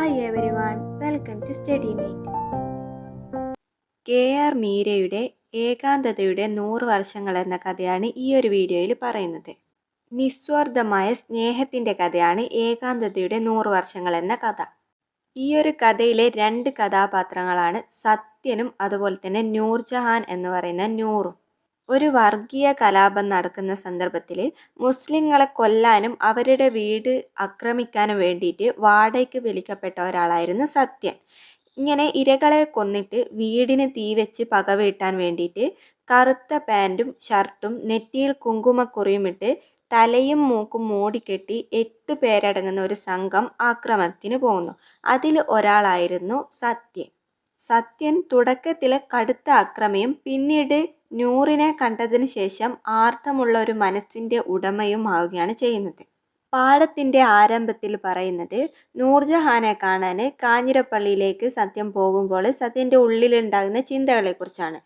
Hi everyone, welcome to study meet. KR മീരയുടെ ഏകാന്തതയുടെ 100 വർഷങ്ങൾ എന്ന കഥയാണ് ഈ ഒരു വീഡിയോയിൽ പറയുന്നത്. നിസ്വാർത്ഥമായ സ്നേഹത്തിൻ്റെ കഥയാണ് ഏകാന്തതയുടെ 100 വർഷങ്ങൾ എന്ന കഥ. ഈ ഒരു കഥയിലെ 2 കഥാപാത്രങ്ങളാണ് സത്യനും അതുപോലെ തന്നെ നൂർജഹാൻ എന്ന് പറയുന്ന നൂറും. ഒരു വർഗീയ കലാപം നടക്കുന്ന സന്ദർഭത്തിൽ മുസ്ലിങ്ങളെ കൊല്ലാനും അവരുടെ വീട് ആക്രമിക്കാനും വേണ്ടിയിട്ട് വാടകയ്ക്ക് വിളിക്കപ്പെട്ട ഒരാളായിരുന്നു സത്യൻ. ഇങ്ങനെ ഇരകളെ കൊന്നിട്ട് വീടിന് തീ വെച്ച് പകവീട്ടാൻ വേണ്ടിയിട്ട് കറുത്ത പാൻറ്റും ഷർട്ടും നെറ്റിയിൽ കുങ്കുമക്കുറിയും ഇട്ട് തലയും മൂക്കും മൂടിക്കെട്ടി 8 പേരടങ്ങുന്ന ഒരു സംഘം ആക്രമണത്തിന് പോകുന്നു. അതിൽ ഒരാളായിരുന്നു സത്യൻ. സത്യൻ തുടക്കത്തിൽ കടുത്ത അക്രമിയും പിന്നീട് നൂറിനെ കണ്ടതിന് ശേഷം ആർത്തമുള്ള ഒരു മനസ്സിൻ്റെ ഉടമയും ആവുകയാണ് ചെയ്യുന്നത്. പാഠത്തിൻ്റെ ആരംഭത്തിൽ പറയുന്നത് നൂർജഹാനെ കാണാൻ കാഞ്ഞിരപ്പള്ളിയിലേക്ക് സത്യൻ പോകുമ്പോൾ സത്യൻ്റെ ഉള്ളിലുണ്ടാകുന്ന ചിന്തകളെക്കുറിച്ചാണ്.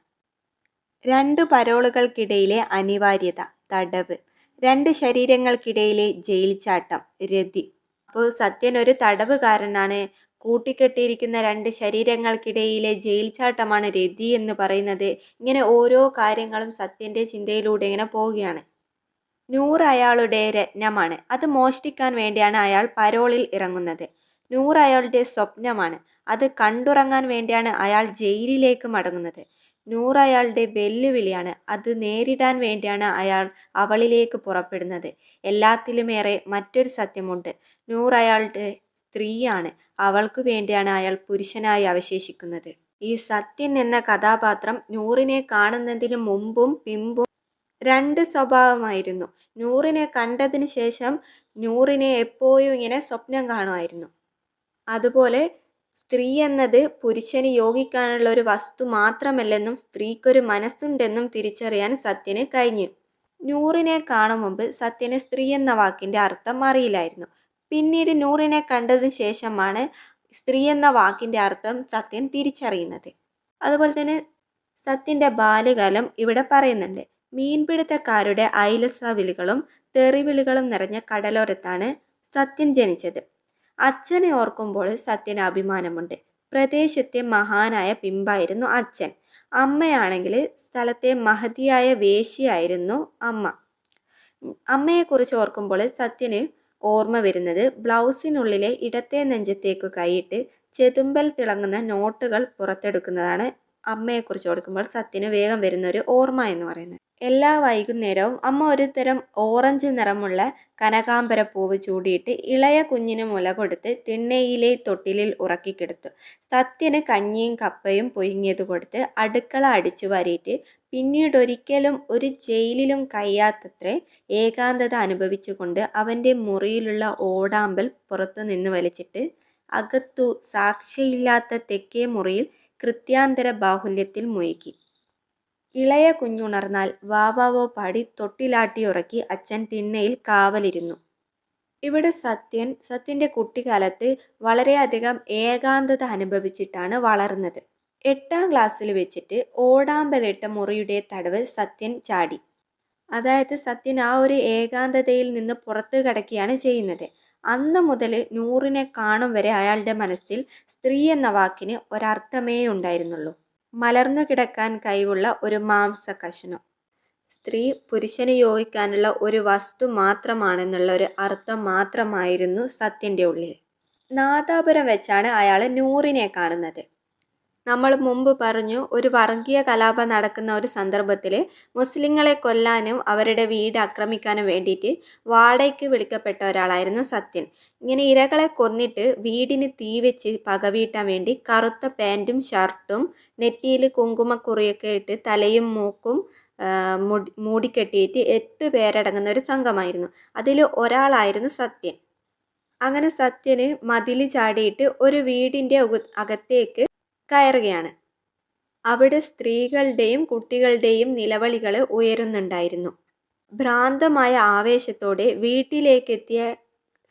2 പരോളുകൾക്കിടയിലെ അനിവാര്യത, തടവ്. 2 ശരീരങ്ങൾക്കിടയിലെ ജയിൽ ചാട്ടം, രതി. അപ്പോൾ സത്യൻ ഒരു തടവുകാരനാണ്. കൂട്ടിക്കെട്ടിയിരിക്കുന്ന 2 ശരീരങ്ങൾക്കിടയിലെ ജയിൽ ചാട്ടമാണ് രതി എന്ന് പറയുന്നത്. ഇങ്ങനെ ഓരോ കാര്യങ്ങളും സത്യൻ്റെ ചിന്തയിലൂടെ ഇങ്ങനെ പോവുകയാണ്. നൂർ അയാളുടെ രത്നമാണ്. അത് മോഷ്ടിക്കാൻ വേണ്ടിയാണ് അയാൾ പരോളിൽ ഇറങ്ങുന്നത്. നൂർ അയാളുടെ സ്വപ്നമാണ്. അത് കണ്ടുറങ്ങാൻ വേണ്ടിയാണ് അയാൾ ജയിലിലേക്ക് മടങ്ങുന്നത്. നൂർ അയാളുടെ വെല്ലുവിളിയാണ്. അത് നേരിടാൻ വേണ്ടിയാണ് അയാൾ അവളിലേക്ക് പുറപ്പെടുന്നത്. എല്ലാത്തിലുമേറെ മറ്റൊരു സത്യമുണ്ട്. നൂർ അയാളുടെ സ്ത്രീയാണ്. അവൾക്ക് വേണ്ടിയാണ് അയാൾ പുരുഷനായി അവശേഷിക്കുന്നത്. ഈ സത്യൻ എന്ന കഥാപാത്രം നൂറിനെ കാണുന്നതിന് മുമ്പും പിമ്പും 2 സ്വഭാവമായിരുന്നു. നൂറിനെ കണ്ടതിന് ശേഷം നൂറിനെ എപ്പോഴും ഇങ്ങനെ സ്വപ്നം കാണുമായിരുന്നു. അതുപോലെ സ്ത്രീ എന്നത് പുരുഷന് യോഗിക്കാനുള്ള ഒരു വസ്തു മാത്രമല്ലെന്നും സ്ത്രീക്കൊരു മനസ്സുണ്ടെന്നും തിരിച്ചറിയാൻ സത്യന് കഴിഞ്ഞു. നൂറിനെ കാണും മുമ്പ് സത്യന് സ്ത്രീ എന്ന വാക്കിൻ്റെ അർത്ഥം അറിയില്ലായിരുന്നു. പിന്നീട് നൂറിനെ കണ്ടതിന് ശേഷമാണ് സ്ത്രീ എന്ന വാക്കിൻ്റെ അർത്ഥം സത്യൻ തിരിച്ചറിയുന്നത്. അതുപോലെ തന്നെ സത്യൻ്റെ ബാല്യകാലം ഇവിടെ പറയുന്നുണ്ട്. മീൻപിടുത്തക്കാരുടെ ഐലസവിളികളും തെറിവിളികളും നിറഞ്ഞ കടലോരത്താണ് സത്യൻ ജനിച്ചത്. അച്ഛനെ ഓർക്കുമ്പോൾ സത്യന് അഭിമാനമുണ്ട്. പ്രദേശത്തെ മഹാനായ പിമ്പായിരുന്നു അച്ഛൻ. അമ്മയാണെങ്കിൽ സ്ഥലത്തെ മഹതിയായ വേശ്യയായിരുന്നു അമ്മ. അമ്മയെക്കുറിച്ച് ഓർക്കുമ്പോൾ സത്യന് ഓർമ്മ വരുന്നത് ബ്ലൗസിനുള്ളിലെ ഇടത്തെ നെഞ്ചത്തേക്ക് കൈയിട്ട് ചെതുമ്പൽ തിളങ്ങുന്ന നോട്ടുകൾ പുറത്തെടുക്കുന്നതാണ്. അമ്മയെക്കുറിച്ച് ഓർക്കുമ്പോൾ സത്യന് വേഗം വരുന്ന ഒരു ഓർമ്മ എന്ന് പറയുന്നത്. എല്ലാ വൈകുന്നേരവും അമ്മ ഒരു തരം ഓറഞ്ച് നിറമുള്ള കനകാംബര പൂവ് ചൂടിയിട്ട് ഇളയ കുഞ്ഞിന് മുല കൊടുത്ത് തിണ്ണയിലെ തൊട്ടിലിൽ ഉറക്കിക്കിടത്തു. സത്യന് കഞ്ഞിയും കപ്പയും പുഴുങ്ങിയത് കൊടുത്ത് അടുക്കള അടിച്ചു വാരിയിട്ട് പിന്നീടൊരിക്കലും ഒരു ജയിലിലും കഴിയാത്തത്ര ഏകാന്തത അനുഭവിച്ചുകൊണ്ട് അവൻ്റെ മുറിയിലുള്ള ഓടാമ്പൽ പുറത്തു നിന്ന് വലിച്ചിട്ട് അകത്തു സാക്ഷിയില്ലാത്ത തെക്കേ മുറിയിൽ കൃത്യാന്തര ബാഹുല്യത്തിൽ മുഴുകി. ഇളയ കുഞ്ഞുണർന്നാൽ വാവാവോ പാടി തൊട്ടിലാട്ടി ഉറക്കി അച്ഛൻ തിണ്ണയിൽ കാവലിരുന്നു. ഇവിടെ സത്യൻ്റെ കുട്ടിക്കാലത്ത് വളരെയധികം ഏകാന്തത അനുഭവിച്ചിട്ടാണ് വളർന്നത്. 8ാം ക്ലാസ്സിൽ വെച്ചിട്ട് ഓടാമ്പലിട്ട മുറിയുടെ തടവ് സത്യൻ ചാടി. അതായത് സത്യൻ ആ ഒരു ഏകാന്തതയിൽ നിന്ന് പുറത്തു കടക്കുകയാണ് ചെയ്യുന്നത്. അന്ന് മുതൽ നൂറിനെ കാണും വരെ അയാളുടെ മനസ്സിൽ സ്ത്രീ എന്ന വാക്കിന് ഒരർത്ഥമേ ഉണ്ടായിരുന്നുള്ളൂ. മലർന്നു കിടക്കാൻ കഴിവുള്ള ഒരു മാംസ കഷണം. സ്ത്രീ പുരുഷന് യോഗിക്കാനുള്ള ഒരു വസ്തു മാത്രമാണെന്നുള്ള ഒരു അർത്ഥം മാത്രമായിരുന്നു സത്യൻ്റെ ഉള്ളിൽ. നാദാപുരം വെച്ചാണ് അയാൾ നൂറിനെ കാണുന്നത്. നമ്മൾ മുമ്പ് പറഞ്ഞു, ഒരു വർഗീയ കലാപം നടക്കുന്ന ഒരു സന്ദർഭത്തിൽ മുസ്ലിങ്ങളെ കൊല്ലാനും അവരുടെ വീട് ആക്രമിക്കാനും വേണ്ടിയിട്ട് വാടകയ്ക്ക് വിളിക്കപ്പെട്ട ഒരാളായിരുന്നു സത്യൻ. ഇങ്ങനെ ഇരകളെ കൊന്നിട്ട് വീടിന് തീ വെച്ച് പകവീട്ടാൻ വേണ്ടി കറുത്ത പാൻറ്റും ഷർട്ടും നെറ്റിയിൽ കുങ്കുമക്കുറിയൊക്കെ ഇട്ട് തലയും മൂക്കും മൂടിക്കെട്ടിയിട്ട് 8 പേരടങ്ങുന്ന ഒരു സംഘമായിരുന്നു. അതിൽ ഒരാളായിരുന്നു സത്യൻ. അങ്ങനെ സത്യന് മതിൽ ചാടിയിട്ട് ഒരു വീടിൻ്റെ അകത്തേക്ക് കയറുകയാണ്. അവിടെ സ്ത്രീകളുടെയും കുട്ടികളുടെയും നിലവിളികൾ ഉയരുന്നുണ്ടായിരുന്നു. ഭ്രാന്തമായ ആവേശത്തോടെ വീട്ടിലേക്കെത്തിയ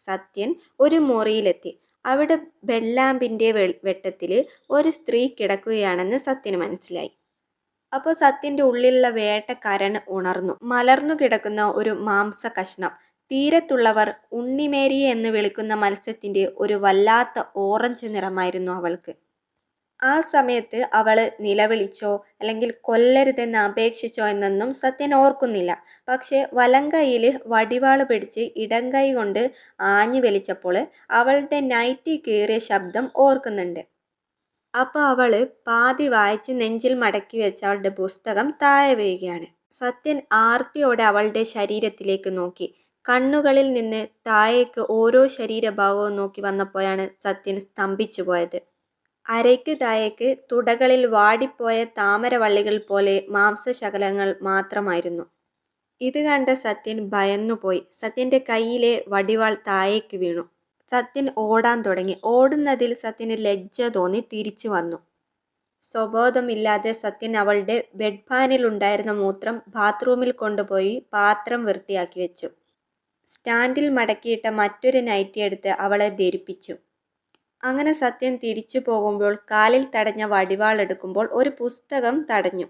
സത്യൻ ഒരു മുറിയിലെത്തി. അവിടെ വെള്ളാമ്പിൻ്റെ വെട്ടത്തിൽ ഒരു സ്ത്രീ കിടക്കുകയാണെന്ന് സത്യന് മനസ്സിലായി. അപ്പോൾ സത്യൻ്റെ ഉള്ളിലുള്ള വേട്ടക്കാരൻ ഉണർന്നു. മലർന്നു കിടക്കുന്ന ഒരു മാംസ കഷ്ണം തീരത്തുള്ളവർ ഉണ്ണിമേരി എന്ന് വിളിക്കുന്ന മത്സ്യത്തിൻ്റെ ഒരു വല്ലാത്ത ഓറഞ്ച് നിറമായിരുന്നു അവൾക്ക്. ആ സമയത്ത് അവൾ നിലവിളിച്ചോ അല്ലെങ്കിൽ കൊല്ലരുതെന്ന് അപേക്ഷിച്ചോ എന്നൊന്നും സത്യൻ ഓർക്കുന്നില്ല. പക്ഷേ വലങ്കൈയിൽ വടിവാള് പിടിച്ച് ഇടങ്കൈ കൊണ്ട് ആഞ്ഞു വലിച്ചപ്പോൾ അവളുടെ നൈറ്റി കീറിയ ശബ്ദം ഓർക്കുന്നുണ്ട്. അപ്പോൾ അവൾ പാതി വായിച്ച് നെഞ്ചിൽ മടക്കി വെച്ച അവളുടെ പുസ്തകം താഴെ വീഴുകയാണ്. സത്യൻ ആർത്തിയോടെ അവളുടെ ശരീരത്തിലേക്ക് നോക്കി. കണ്ണുകളിൽ നിന്ന് താഴേക്ക് ഓരോ ശരീരഭാഗവും നോക്കി വന്നപ്പോഴാണ് സത്യൻ സ്തംഭിച്ചു പോയത്. അരയ്ക്ക് താഴേക്ക് തുടകളിൽ വാടിപ്പോയ താമരവള്ളികൾ പോലെ മാംസശകലങ്ങൾ മാത്രമായിരുന്നു. ഇത് കണ്ട സത്യൻ ഭയന്നുപോയി. സത്യൻ്റെ കയ്യിലെ വടിവാൾ താഴേക്ക് വീണു. സത്യൻ ഓടാൻ തുടങ്ങി. ഓടുന്നതിൽ സത്യന് ലജ്ജ തോന്നി തിരിച്ചു വന്നു. സ്വബോധമില്ലാതെ സത്യൻ അവളുടെ ബെഡ് പാനിലുണ്ടായിരുന്ന മൂത്രം ബാത്റൂമിൽ കൊണ്ടുപോയി പാത്രം വൃത്തിയാക്കി വെച്ചു. സ്റ്റാൻഡിൽ മടക്കിയിട്ട മറ്റൊരു നൈറ്റി എടുത്ത് അവളെ ധരിപ്പിച്ചു. അങ്ങനെ സത്യൻ തിരിച്ചു പോകുമ്പോൾ കാലിൽ തടഞ്ഞ വടിവാൾ എടുക്കുമ്പോൾ ഒരു പുസ്തകം തടഞ്ഞു.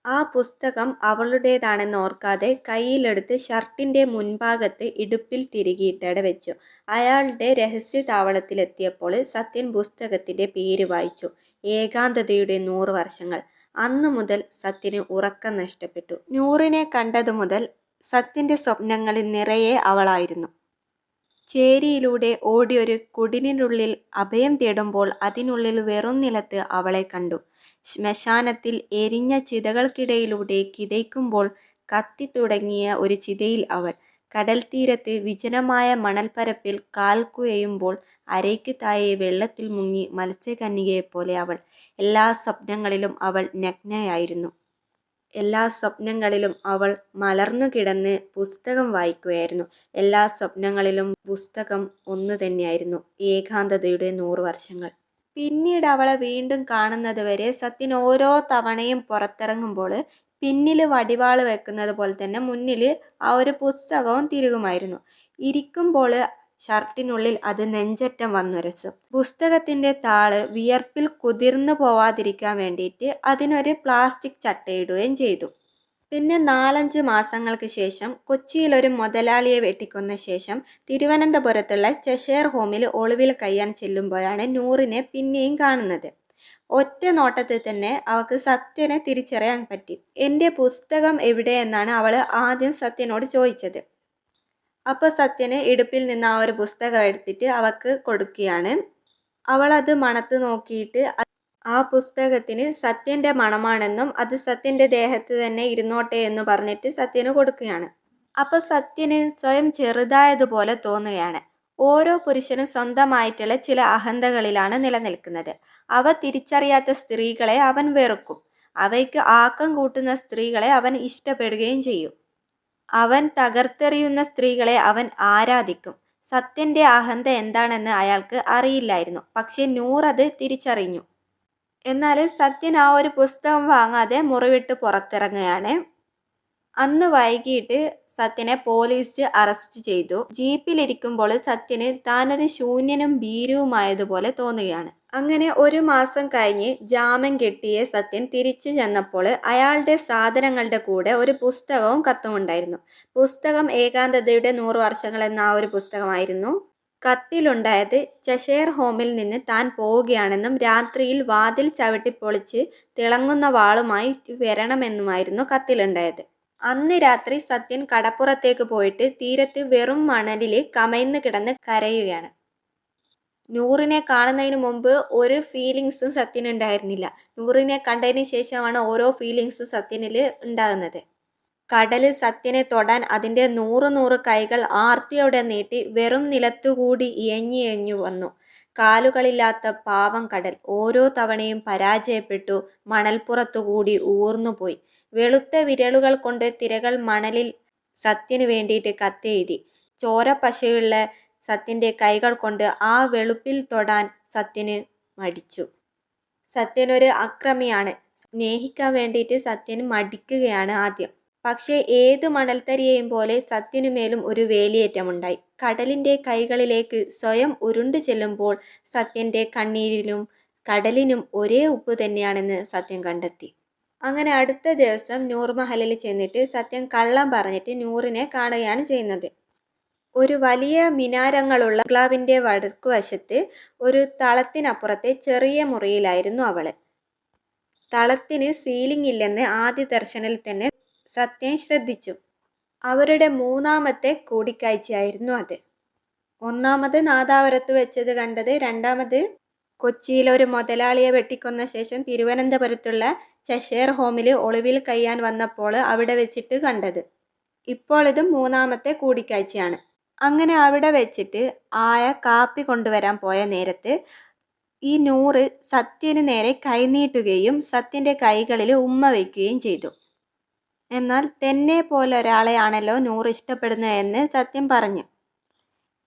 ആ പുസ്തകം അവളുടേതാണെന്ന് ഓർക്കാതെ കയ്യിലെടുത്ത് ഷർട്ടിൻ്റെ മുൻഭാഗത്ത് ഇടുപ്പിൽ തിരുകിയിട്ടടെ വെച്ചു. അയാളുടെ രഹസ്യ താവളത്തിലെത്തിയപ്പോൾ സത്യൻ പുസ്തകത്തിൻ്റെ പേര് വായിച്ചു. ഏകാന്തതയുടെ 100 വർഷങ്ങൾ. അന്നു മുതൽ സത്യന് ഉറക്കം നഷ്ടപ്പെട്ടു. നൂറിനെ കണ്ടതു മുതൽ സത്യൻ്റെ സ്വപ്നങ്ങളിൽ നിറയെ അവളായിരുന്നു. ചേരിയിലൂടെ ഓടിയൊരു കുടിലിനുള്ളിൽ അഭയം തേടുമ്പോൾ അതിനുള്ളിൽ വെറും നിലത്ത് അവളെ കണ്ടു. ശ്മശാനത്തിൽ എരിഞ്ഞ ചിതകൾക്കിടയിലൂടെ കിതയ്ക്കുമ്പോൾ കത്തിത്തുടങ്ങിയ ഒരു ചിതയിൽ അവൾ. കടൽ തീരത്ത് വിജനമായ മണൽപ്പരപ്പിൽ കാൽ കുഴയുമ്പോൾ അരയ്ക്ക് താഴെ വെള്ളത്തിൽ മുങ്ങി മത്സ്യകന്യകയെപ്പോലെ അവൾ. എല്ലാ സ്വപ്നങ്ങളിലും അവൾ നഗ്നയായിരുന്നു. എല്ലാ സ്വപ്നങ്ങളിലും അവൾ മലർന്നു കിടന്ന് പുസ്തകം വായിക്കുകയായിരുന്നു. എല്ലാ സ്വപ്നങ്ങളിലും പുസ്തകം ഒന്നു തന്നെയായിരുന്നു. ഏകാന്തതയുടെ 100 വർഷങ്ങൾ. പിന്നീട് അവളെ വീണ്ടും കാണുന്നത് വരെ സത്യൻ ഓരോ തവണയും പുറത്തിറങ്ങുമ്പോൾ പിന്നിൽ വടിവാള് വെക്കുന്നത് പോലെ തന്നെ മുന്നിൽ ആ ഒരു പുസ്തകവും തിരുകുമായിരുന്നു. ഇരിക്കുമ്പോൾ ഷർട്ടിനുള്ളിൽ അത് നെഞ്ചറ്റം വന്നുരച്ചു. പുസ്തകത്തിൻ്റെ താള് വിയർപ്പിൽ കുതിർന്നു പോവാതിരിക്കാൻ വേണ്ടിയിട്ട് അതിനൊരു പ്ലാസ്റ്റിക് ചട്ടയിടുകയും ചെയ്തു. പിന്നെ 4-5 മാസങ്ങൾക്ക് ശേഷം കൊച്ചിയിലൊരു മുതലാളിയെ വെട്ടിക്കൊന്ന ശേഷം തിരുവനന്തപുരത്തുള്ള ചെഷയർ ഹോമിൽ ഒളിവിൽ കഴിയാൻ ചെല്ലുമ്പോഴാണ് നൂറിനെ പിന്നെയും കാണുന്നത്. ഒറ്റ നോട്ടത്തിൽ തന്നെ അവൾക്ക് സത്യനെ തിരിച്ചറിയാൻ പറ്റി. എൻ്റെ പുസ്തകം എവിടെയെന്നാണ് അവൾ ആദ്യം സത്യനോട് ചോദിച്ചത്. അപ്പോൾ സത്യന് ഇടുപ്പിൽ നിന്ന് ആ ഒരു പുസ്തകം എടുത്തിട്ട് അവൾക്ക് കൊടുക്കുകയാണ്. അവളത് മണത്ത് നോക്കിയിട്ട് ആ പുസ്തകത്തിന് സത്യൻ്റെ മണമാണെന്നും അത് സത്യൻ്റെ ദേഹത്ത് തന്നെ ഇരുന്നോട്ടെ എന്ന് പറഞ്ഞിട്ട് സത്യന് കൊടുക്കുകയാണ്. അപ്പോൾ സത്യന് സ്വയം ചെറുതായതുപോലെ തോന്നുകയാണ്. ഓരോ പുരുഷനും സ്വന്തമായിട്ടുള്ള ചില അഹന്തകളിലാണ് നിലനിൽക്കുന്നത്. അവ തിരിച്ചറിയാത്ത സ്ത്രീകളെ അവൻ വെറുക്കും. അവയ്ക്ക് ആക്കം കൂട്ടുന്ന സ്ത്രീകളെ അവൻ ഇഷ്ടപ്പെടുകയും ചെയ്യും. അവൻ തകർത്തെറിയുന്ന സ്ത്രീകളെ അവൻ ആരാധിക്കും. സത്യൻ്റെ അഹന്ത എന്താണെന്ന് അയാൾക്ക് അറിയില്ലായിരുന്നു. പക്ഷേ നൂറത് തിരിച്ചറിഞ്ഞു. എന്നാൽ സത്യൻ ആ ഒരു പുസ്തകം വാങ്ങാതെ മുറിവിട്ട് പുറത്തിറങ്ങുകയാണ്. അന്ന് വൈകിട്ട് സത്യനെ പോലീസ് അറസ്റ്റ് ചെയ്തു. ജീപ്പിലിരിക്കുമ്പോൾ സത്യന് താനൊരു ശൂന്യനും ഭീരുവുമായതുപോലെ തോന്നുകയാണ്. അങ്ങനെ 1 മാസം കഴിഞ്ഞ് ജാമ്യം കിട്ടിയ സത്യൻ തിരിച്ചു ചെന്നപ്പോൾ അയാളുടെ സാധനങ്ങളുടെ കൂടെ ഒരു പുസ്തകവും കത്തുമുണ്ടായിരുന്നു. പുസ്തകം ഏകാന്തതയുടെ 100 വർഷങ്ങൾ എന്ന ആ ഒരു പുസ്തകമായിരുന്നു. കത്തിലുണ്ടായത് ചെഷയർ ഹോമിൽ നിന്ന് താൻ പോവുകയാണെന്നും രാത്രിയിൽ വാതിൽ ചവിട്ടിപ്പൊളിച്ച് തിളങ്ങുന്ന വാളുമായി വരണമെന്നുമായിരുന്നു കത്തിലുണ്ടായത്. അന്ന് രാത്രി സത്യൻ കടപ്പുറത്തേക്ക് പോയിട്ട് തീരത്ത് വെറും മണലിൽ കമഴ്ന്ന് കിടന്ന് കരയുകയാണ്. നൂറിനെ കാണുന്നതിന് മുമ്പ് ഒരു ഫീലിങ്സും സത്യന് ഉണ്ടായിരുന്നില്ല. നൂറിനെ കണ്ടതിന് ശേഷമാണ് ഓരോ ഫീലിങ്സും സത്യനിൽ ഉണ്ടാകുന്നത്. കടൽ സത്യനെ തൊടാൻ അതിൻ്റെ 100 കൈകൾ ആർത്തിയോടെ നീട്ടി വെറും നിലത്തുകൂടി ഇഴഞ്ഞു വന്നു. കാലുകളില്ലാത്ത പാവം കടൽ ഓരോ തവണയും പരാജയപ്പെട്ടു മണൽപ്പുറത്തുകൂടി ഊർന്നുപോയി. വെളുത്ത വിരലുകൾ കൊണ്ട് തിരകൾ മണലിൽ സത്യന് വേണ്ടിയിട്ട് കത്തെഴുതി. ചോരപ്പശയുള്ള സത്യൻ്റെ കൈകൾ കൊണ്ട് ആ വെളുപ്പിൽ തൊടാൻ സത്യന് മടിച്ചു. സത്യനൊരു അക്രമിയാണ്. സ്നേഹിക്കാൻ വേണ്ടിയിട്ട് സത്യന് മടിക്കുകയാണ് ആദ്യം. പക്ഷേ ഏത് മണൽത്തരിയെയും പോലെ സത്യനുമേലും ഒരു വേലിയേറ്റമുണ്ടായി. കടലിൻ്റെ കൈകളിലേക്ക് സ്വയം ഉരുണ്ടു ചെല്ലുമ്പോൾ സത്യൻ്റെ കണ്ണീരിനും കടലിനും ഒരേ ഉപ്പ് തന്നെയാണെന്ന് സത്യൻ കണ്ടെത്തി. അങ്ങനെ അടുത്ത ദിവസം നൂർ മഹലിൽ ചെന്നിട്ട് സത്യൻ കള്ളം പറഞ്ഞിട്ട് നൂറിനെ കാണുകയാണ് ചെയ്യുന്നത്. ഒരു വലിയ മിനാരങ്ങളുള്ള ബംഗ്ലാവിൻ്റെ വടക്കുവശത്ത് ഒരു തളത്തിനപ്പുറത്തെ ചെറിയ മുറിയിലായിരുന്നു അവൾ. തളത്തിന് സീലിംഗ് ഇല്ലെന്ന് ആദ്യ ദർശനത്തിൽ തന്നെ സത്യൻ ശ്രദ്ധിച്ചു. അവരുടെ മൂന്നാമത്തെ കൂടിക്കാഴ്ചയായിരുന്നു അത്. ഒന്നാമത് നാദാപുരത്ത് വെച്ചത് കണ്ടത്, രണ്ടാമത് കൊച്ചിയിൽ ഒരു മുതലാളിയെ വെട്ടിക്കൊന്ന ശേഷം തിരുവനന്തപുരത്തുള്ള ചെഷയർ ഹോമിൽ ഒളിവിൽ കഴിയാൻ വന്നപ്പോൾ അവിടെ വെച്ചിട്ട് കണ്ടത്. ഇപ്പോൾ ഇത് മൂന്നാമത്തെ കൂടിക്കാഴ്ചയാണ്. അങ്ങനെ അവിടെ വെച്ചിട്ട് ആയ കാപ്പി കൊണ്ടുവരാൻ പോയ നേരത്ത് ഈ നൂറ് സത്യന് നേരെ കൈനീട്ടുകയും സത്യൻ്റെ കൈകളിൽ ഉമ്മ വയ്ക്കുകയും ചെയ്തു. എന്നാൽ തന്നെ പോലെ ഒരാളെയാണല്ലോ നൂറ് ഇഷ്ടപ്പെടുന്നത് എന്ന് സത്യൻ പറഞ്ഞു.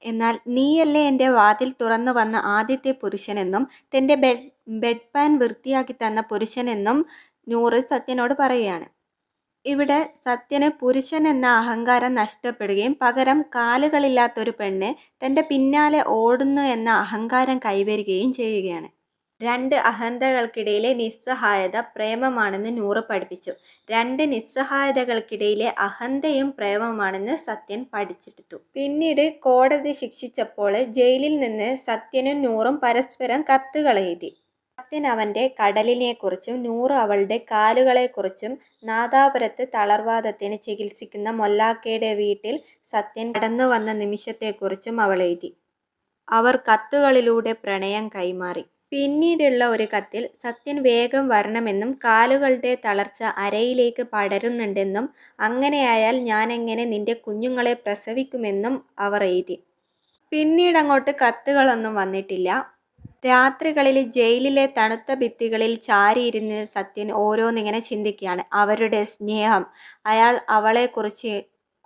എന്നാൽ നീയല്ലേ എൻ്റെ വാതിൽ തുറന്നു വന്ന ആദ്യത്തെ പുരുഷനെന്നും തൻ്റെ ബെഡ് പാൻ വൃത്തിയാക്കി തന്ന പുരുഷനെന്നും നൂറ് സത്യനോട് പറയുകയാണ്. ഇവിടെ സത്യന് പുരുഷൻ എന്ന അഹങ്കാരം നഷ്ടപ്പെടുകയും പകരം കാലുകളില്ലാത്തൊരു പെണ്ണ് തൻ്റെ പിന്നാലെ ഓടുന്നു എന്ന അഹങ്കാരം കൈവരികയും ചെയ്യുകയാണ്. രണ്ട് അഹന്തകൾക്കിടയിലെ നിസ്സഹായത പ്രേമമാണെന്ന് നൂറ് പഠിപ്പിച്ചു. രണ്ട് നിസ്സഹായതകൾക്കിടയിലെ അഹന്തയും പ്രേമമാണെന്ന് സത്യൻ പഠിച്ചെടുത്തു. പിന്നീട് കോടതി ശിക്ഷിച്ചപ്പോൾ ജയിലിൽ നിന്ന് സത്യനും നൂറും പരസ്പരം കത്തുകൾ എഴുതി. സത്യൻ അവൻ്റെ കടലിനെക്കുറിച്ചും നൂറ് അവളുടെ കാലുകളെക്കുറിച്ചും നാദാപുരത്ത് തളർവാദത്തിന് ചികിത്സിക്കുന്ന മൊല്ലാക്കയുടെ വീട്ടിൽ സത്യൻ കടന്നു വന്ന നിമിഷത്തെക്കുറിച്ചും അവൾ എഴുതി. അവർ കത്തുകളിലൂടെ പ്രണയം കൈമാറി. പിന്നീടുള്ള ഒരു കത്തിൽ സത്യൻ വേഗം വരണമെന്നും കാലുകളുടെ തളർച്ച അരയിലേക്ക് പടരുന്നുണ്ടെന്നും അങ്ങനെയായാൽ ഞാനെങ്ങനെ നിന്റെ കുഞ്ഞുങ്ങളെ പ്രസവിക്കുമെന്നും അവർ എഴുതി. പിന്നീടങ്ങോട്ട് കത്തുകളൊന്നും വന്നിട്ടില്ല. രാത്രികളിൽ ജയിലിലെ തണുത്ത ഭിത്തികളിൽ ചാരിയിരുന്ന് സത്യൻ ഓരോന്നിങ്ങനെ ചിന്തിക്കുകയാണ്. അവരുടെ സ്നേഹം, അയാൾ അവളെക്കുറിച്ച്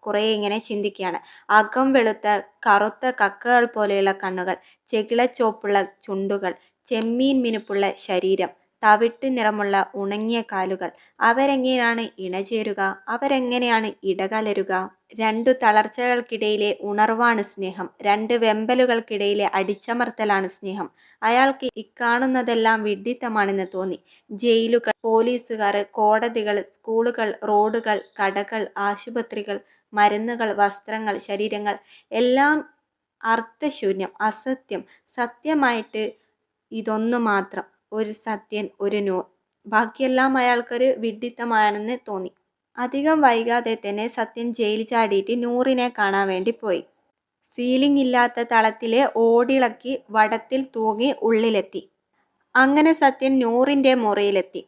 കുറേ ഇങ്ങനെ ചിന്തിക്കുകയാണ്. അകം വെളുത്ത കറുത്ത കക്കകൾ പോലെയുള്ള കണ്ണുകൾ, ചെകിളച്ചോപ്പുള്ള ചുണ്ടുകൾ, ചെമ്മീൻ മിനുപ്പുള്ള ശരീരം, തവിട്ട് നിറമുള്ള ഉണങ്ങിയ കാലുകൾ. അവരെങ്ങനെയാണ് ഇണചേരുക? അവരെങ്ങനെയാണ് ഇടകലരുക? രണ്ടു തളർച്ചകൾക്കിടയിലെ ഉണർവാണ് സ്നേഹം. രണ്ട് വെമ്പലുകൾക്കിടയിലെ അടിച്ചമർത്തലാണ് സ്നേഹം. അയാൾക്ക് ഇക്കാണുന്നതെല്ലാം വിഡ്ഢിത്തമാണെന്ന് തോന്നി. ജയിലുകൾ, പോലീസുകാർ, കോടതികൾ, സ്കൂളുകൾ, റോഡുകൾ, കടകൾ, ആശുപത്രികൾ, മരുന്നുകൾ, വസ്ത്രങ്ങൾ, ശരീരങ്ങൾ എല്ലാം അർത്ഥശൂന്യം, അസത്യം. സത്യമായിട്ട് ഇതൊന്നു മാത്രം, ഒരു സത്യൻ, ഒരു നൂർ. ബാക്കിയെല്ലാം അയാൾക്കൊരു വിഡ്ഢിത്തമാണെന്ന് തോന്നി. അധികം വൈകാതെ തന്നെ സത്യൻ ജയിൽ ചാടിയിട്ട് നൂറിനെ കാണാൻ വേണ്ടി പോയി. സീലിംഗ് ഇല്ലാത്ത തളത്തിലെ ഓടിളക്കി വടത്തിൽ തൂങ്ങി ഉള്ളിലെത്തി. അങ്ങനെ സത്യൻ നൂറിൻ്റെ മുറിയിലെത്തി.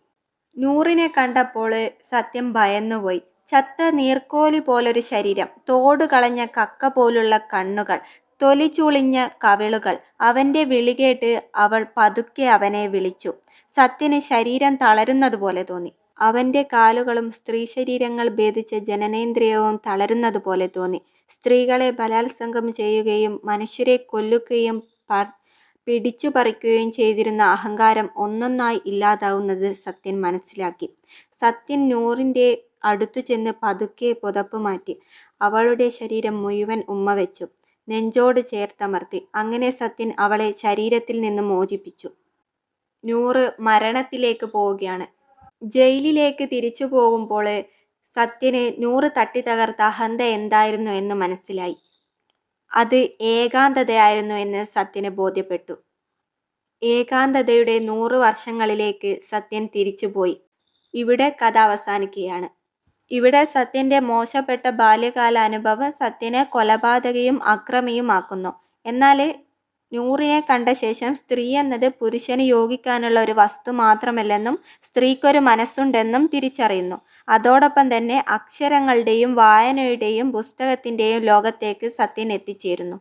നൂറിനെ കണ്ടപ്പോൾ സത്യൻ ഭയന്നുപോയി. ചത്ത നീർക്കോലി പോലൊരു ശരീരം, തോട് കളഞ്ഞ കക്ക പോലുള്ള കണ്ണുകൾ, തൊലി ചുളിഞ്ഞ കവിളുകൾ. അവൻ്റെ വിളി കേട്ട് അവൾ പതുക്കെ അവനെ വിളിച്ചു. സത്യന് ശരീരം തളരുന്നതുപോലെ തോന്നി. അവൻ്റെ കാലുകളും സ്ത്രീ ശരീരങ്ങൾ ഭേദിച്ച ജനനേന്ദ്രിയവും തളരുന്നതുപോലെ തോന്നി. സ്ത്രീകളെ ബലാത്സംഗം ചെയ്യുകയും മനുഷ്യരെ കൊല്ലുകയും പിടിച്ചു പറിക്കുകയും ചെയ്തിരുന്ന അഹങ്കാരം ഒന്നൊന്നായി ഇല്ലാതാവുന്നത് സത്യൻ മനസ്സിലാക്കി. സത്യൻ നൂറിൻ്റെ അടുത്തു ചെന്ന് പതുക്കെ പുതപ്പ് മാറ്റി. അവളുടെ ശരീരം മുഴുവൻ ഉമ്മ വെച്ചു, നെഞ്ചോട് ചേർത്തമർത്തി. അങ്ങനെ സത്യൻ അവളെ ശരീരത്തിൽ നിന്ന് മോചിപ്പിച്ചു. നൂറ് മരണത്തിലേക്ക് പോവുകയാണ്. ജയിലിലേക്ക് തിരിച്ചു പോകുമ്പോൾ സത്യന് നൂറ് തട്ടി തകർത്ത അഹന്ത എന്തായിരുന്നു എന്ന് മനസ്സിലായി. അത് ഏകാന്തതയായിരുന്നു എന്ന് സത്യന് ബോധ്യപ്പെട്ടു. ഏകാന്തതയുടെ 100 വർഷങ്ങളിലേക്ക് സത്യൻ തിരിച്ചുപോയി. ഇവിടെ കഥ അവസാനിക്കുകയാണ്. ഇവിടെ സത്യൻ്റെ മോശപ്പെട്ട ബാല്യകാലാനുഭവം സത്യനെ കൊലപാതകയും അക്രമിയുമാക്കുന്നു. എന്നാൽ നൂറിനെ കണ്ട ശേഷം സ്ത്രീ എന്നത് പുരുഷന് യോഗിക്കാനുള്ള ഒരു വസ്തു മാത്രമല്ലെന്നും സ്ത്രീക്കൊരു മനസ്സുണ്ടെന്നും തിരിച്ചറിയുന്നു. അതോടൊപ്പം തന്നെ അക്ഷരങ്ങളുടെയും വായനയുടെയും പുസ്തകത്തിൻ്റെയും ലോകത്തേക്ക് സത്യൻ എത്തിച്ചേരുന്നു.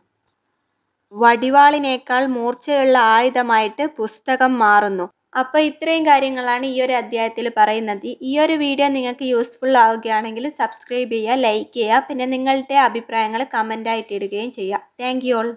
വടിവാളിനേക്കാൾ മൂർച്ചയുള്ള ആയുധമായിട്ട് പുസ്തകം മാറുന്നു. അപ്പോൾ ഇത്രയും കാര്യങ്ങളാണ് ഈ ഒരു അധ്യായത്തിൽ പറയുന്നത്. ഈ ഒരു വീഡിയോ നിങ്ങൾക്ക് യൂസ്ഫുൾ ആവുകയാണെങ്കിൽ സബ്സ്ക്രൈബ് ചെയ്യുക, ലൈക്ക് ചെയ്യുക, പിന്നെ നിങ്ങളുടെ അഭിപ്രായങ്ങൾ കമൻ്റായിട്ട് ഇടുകയും ചെയ്യുക. Thank you all.